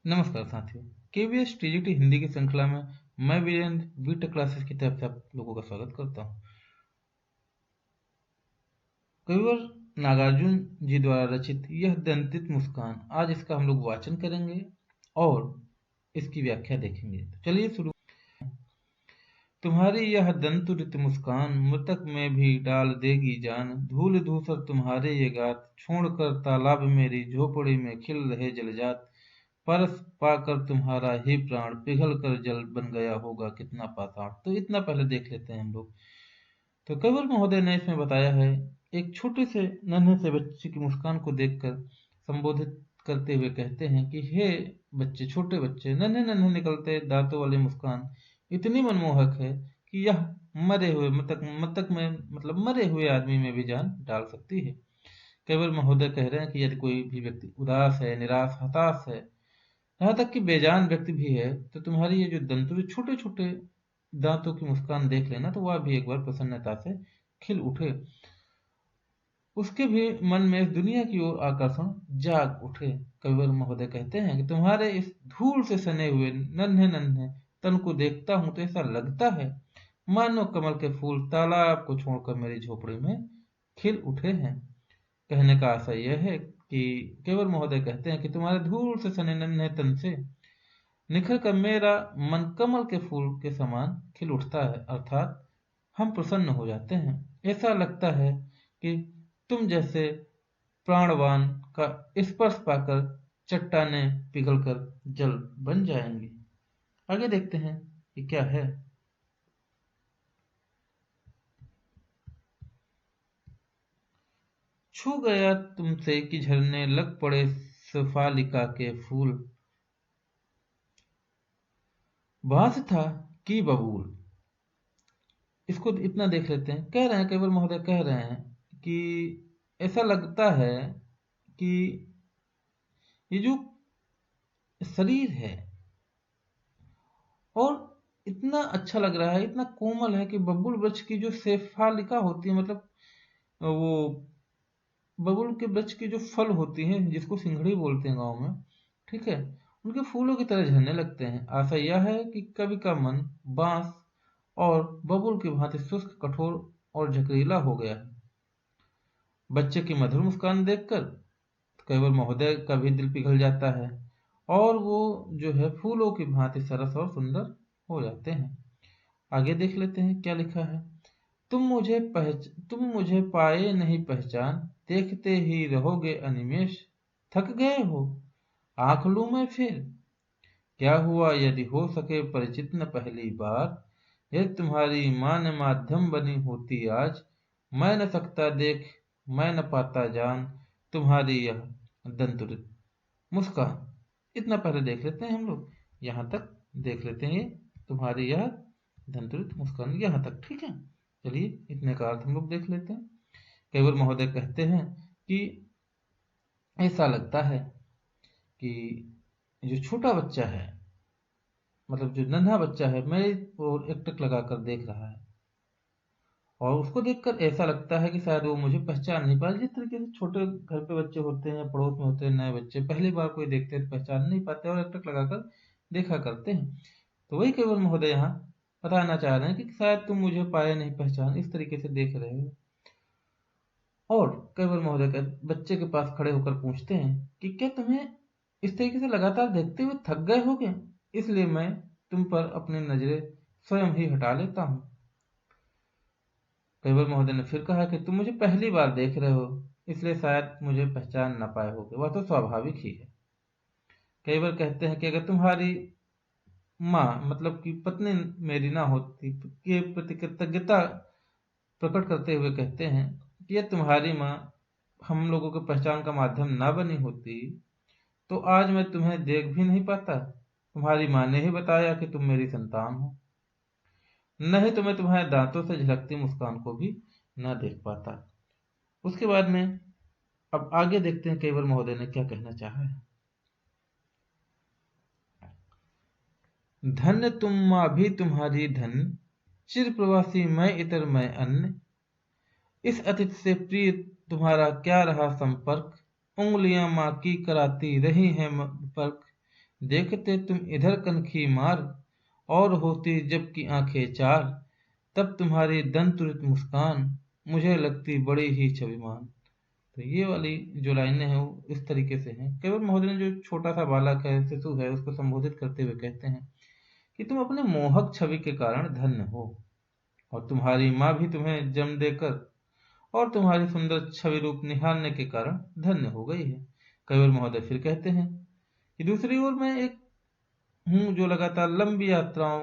नमस्कार साथियों। KVS TGT Hindi की श्रृंखला में मैं वीरेंद्र वीटेक क्लासेस की तरफ से आप लोगों का स्वागत करता हूँ। कविवर नागार्जुन जी द्वारा रचित यह दंतित मुस्कान, आज इसका हम लोग वाचन करेंगे और इसकी व्याख्या देखेंगे। तो चलिए शुरू। तुम्हारी यह दंतुरित मुस्कान मृतक में भी डाल देगी जान। धूल धूसर तुम्हारे ये गात, छोड़कर तालाब मेरी झोपड़ी में खिल रहे जलजात। परस पाकर तुम्हारा ही प्राण पिघल कर जल बन गया होगा कितना पाषाण। तो इतना पहले देख लेते हैं हम लोग। तो कविवर महोदय ने इसमें बताया है, एक छोटे से नन्हे से बच्चे की मुस्कान को देखकर संबोधित करते हुए कहते हैं कि हे बच्चे, छोटे बच्चे, नन्हे नन्हे निकलते दांतों वाली मुस्कान इतनी मनमोहक है कि यह मरे हुए मृतक में मतलब मरे हुए आदमी में भी जान डाल सकती है। कविवर महोदय कह रहे हैं कि यदि कोई भी व्यक्ति उदास है, निराश, हताश है, यहाँ तक कि बेजान व्यक्ति भी है, तो तुम्हारी ये जो दंतुरी छोटे छोटे दांतों की मुस्कान देख लेना, तो वह भी एक बार प्रसन्नता से खिल उठे, उसके भी मन में इस दुनिया की ओर आकर्षण जाग उठे। कविवर महोदय कहते हैं कि तुम्हारे इस धूल से सने हुए नन्हे नन्हे तन को देखता हूं तो ऐसा लगता है मानो कमल के फूल तालाब को छोड़कर मेरी झोपड़ी में खिल उठे हैं। कहने का आशय यह है कि केवल महोदय कहते हैं कि तुम्हारे धूल से सने नन्हे तन से निखर कर मेरा मन कमल के फूल के समान खिल उठता है, अर्थात हम प्रसन्न हो जाते हैं। ऐसा लगता है कि तुम जैसे प्राणवान का स्पर्श पाकर चट्टानें पिघलकर जल बन जाएंगी। आगे देखते हैं कि क्या है। छू गया तुमसे कि झरने लग पड़े सफालिका के फूल, बांस था कि बबूल। इसको इतना देख लेते हैं। कह रहे हैं, केवल महोदय कह रहे हैं कि ऐसा लगता है कि ये जो शरीर है और इतना अच्छा लग रहा है, इतना कोमल है कि बबूल वृक्ष की जो शेफालिका होती है, मतलब वो बबूल के वृक्ष की जो फल होती हैं जिसको सिंघड़ी बोलते हैं गांव में, ठीक है, उनके फूलों की तरह झरने लगते हैं। आशा यह है कि कवि का मन बांस और बबूल की भांति शुष्क, कठोर और झकरीला हो गया है। बच्चे की मधुर मुस्कान देखकर केवल महोदय का भी दिल पिघल जाता है और वो जो है फूलों की भांति सरस और सुंदर हो जाते हैं। आगे देख लेते हैं क्या लिखा है। तुम मुझे पाए नहीं पहचान, देखते ही रहोगे अनिमेष। थक गए हो, आंख लूं मैं फिर, क्या हुआ यदि हो सके परिचित न पहली बार। यदि तुम्हारी माँ ने माध्यम बनी होती आज, मैं न सकता देख, मैं न पाता जान तुम्हारी यह दंतुरित मुस्कान। इतना पहले देख लेते हैं हम लोग, यहाँ तक देख लेते हैं। ये तुम्हारी यह दंतुरित मुस्कान यहाँ तक, ठीक है। चलिए इतने का अर्थ हम लोग देख लेते हैं। केवल महोदय कहते हैं कि ऐसा लगता है कि जो छोटा बच्चा है, मतलब जो नन्हा बच्चा है, मेरे ओर एकटक लगाकर देख रहा है और उसको देखकर ऐसा लगता है कि शायद वो मुझे पहचान नहीं पा। जिस तरीके से छोटे घर पे बच्चे होते हैं, पड़ोस में होते हैं नए बच्चे, पहली बार कोई देखते हैं तो पहचान नहीं पाते और एकटक लगाकर देखा करते हैं। तो वही केवल महोदय यहाँ बताना चाह रहे हैं कि शायद तुम मुझे पाए नहीं पहचान, इस तरीके से देख रहे हो। और केवल महोदय का बच्चे के पास खड़े होकर पूछते हैं कि क्या तुम्हें इस तरीके से लगातार देखते हुए थक गए होगे, इसलिए मैं तुम पर अपनी नजरें स्वयं ही हटा लेता हूँ। केवल महोदय ने फिर कहा कि तुम मुझे पहली बार देख रहे हो, इसलिए शायद मुझे पहचान ना पाए होगे, वह तो स्वाभाविक ही है। केवल कहते हैं कि अगर तुम्हारी माँ मतलब कि पत्नी मेरी ना होती, के प्रति कृतज्ञता प्रकट करते हुए कहते हैं कि यह तुम्हारी माँ हम लोगों के पहचान का माध्यम ना बनी होती तो आज मैं तुम्हें देख भी नहीं पाता। तुम्हारी माँ ने ही बताया कि तुम मेरी संतान हो, नहीं तो मैं तुम्हारे दांतों से झलकती मुस्कान को भी न देख पाता। उसके बाद में अब आगे देखते हैं केवल महोदय ने क्या कहना चाहा है। धन्य तुम माँ भी तुम्हारी धन्य, चिर प्रवासी मैं इतर मैं अन्य। इस अतिथि से प्रिय तुम्हारा क्या रहा संपर्क, उंगलियां माँ की कराती रही हैं फर्क। देखते तुम इधर कनखी मार, और होती जबकि आंखें चार, तब तुम्हारी दंतुरित मुस्कान मुझे लगती बड़ी ही छविमान। तो ये वाली जो लाइनें हैं वो इस तरीके से हैं। केवल महोदय ने जो छोटा सा बालक है, शिशु है, उसको संबोधित करते हुए कहते हैं कि तुम अपने मोहक छवि के कारण धन्य हो, और तुम्हारी माँ भी तुम्हें जन्म देकर और तुम्हारी सुंदर छवि रूप निहारने के कारण धन्य हो गई है। कविवर महोदय फिर कहते हैं कि दूसरी ओर मैं एक हूँ जो लगातार लंबी यात्राओं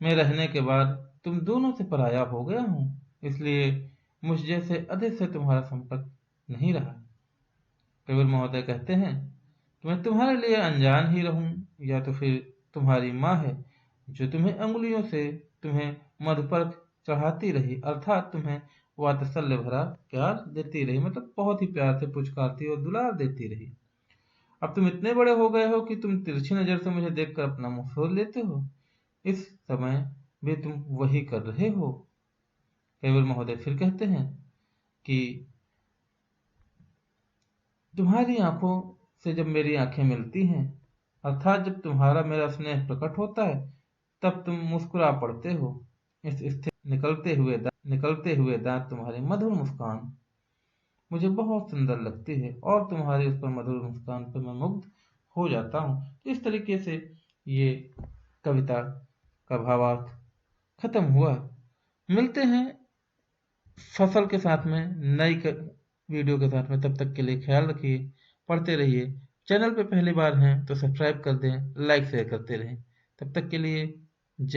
में रहने के बाद तुम दोनों से पराया हो गया हूँ, इसलिए मुझ जैसे अधिक से तुम्हारा संपर्क नहीं रहा। कविवर महोदय कहते हैं कि मैं तुम्हारे लिए अनजान ही रहूं, या तो फिर तुम्हारी माँ है जो तुम्हें अंगुलियों से तुम्हें मधुपर्क चढ़ाती रही, अर्थात तुम्हें वात्सल्य भरा प्यार देती रही, मतलब बहुत ही प्यार से पुचकारती और दुलार देती रही। अब तुम इतने बड़े हो गए हो कि तुम तिरछी नजर से मुझे देखकर अपना मुंह फेर लेते हो। इस समय भी तुम वही कर रहे हो। केवल महोदय फिर कहते हैं कि तुम्हारी आंखों से जब मेरी आंखें मिलती हैं, अर्थात जब तुम्हारा मेरा स्नेह प्रकट होता है, तब तुम मुस्कुरा पड़ते हो। इस स्थिति निकलते हुए दांत तुम्हारी मधुर मुस्कान मुझे बहुत सुंदर लगती है, और तुम्हारी उस पर मधुर मुस्कान पर मैं मुग्ध हो जाता हूँ। इस तरीके से ये कविता का भावार्थ खत्म हुआ। मिलते हैं फसल के साथ में, वीडियो के साथ में। तब तक के लिए ख्याल रखिए, पढ़ते रहिए। चैनल पे पहली बार हैं तो सब्सक्राइब कर दें, लाइक शेयर करते रहें। तब तक के लिए जय